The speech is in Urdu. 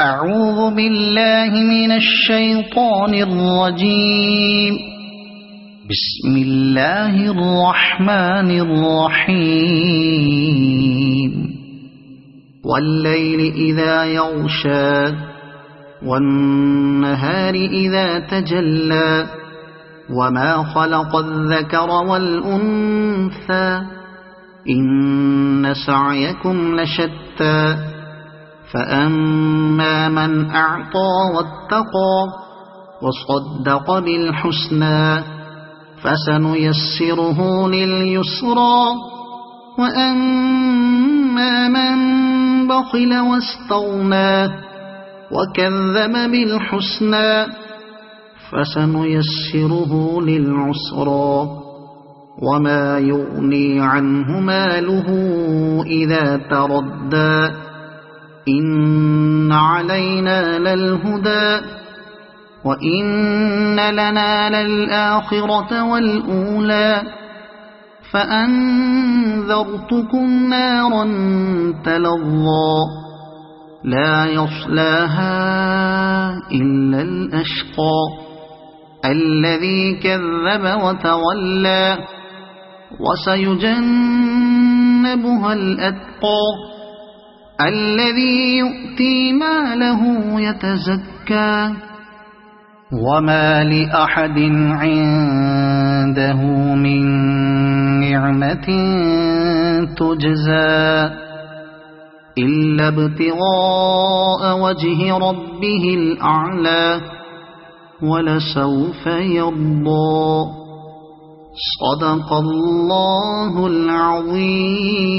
أعوذ بالله من الشيطان الرجيم. بسم الله الرحمن الرحيم. والليل إذا يغشى والنهار إذا تجلى وما خلق الذكر والأنثى إن سعيكم لشتى فأما من أعطى واتقى وصدق بالحسنى فسنيسره لليسرى وأما من بخل واستغنى وكذب بالحسنى فسنيسره للعسرى وما يغني عنه ماله إذا تردى إن علينا للهدى وإن لنا للآخرة والأولى فأنذرتكم نارا تلظى لا يصلاها إلا الأشقى الذي كذب وتولى وسيجنبها الأتقى الذي يؤتي ماله يتزكى وما لأحد عنده من نعمة تجزى إلا ابتغاء وجه ربه الأعلى ولسوف يرضى. صدق الله العظيم.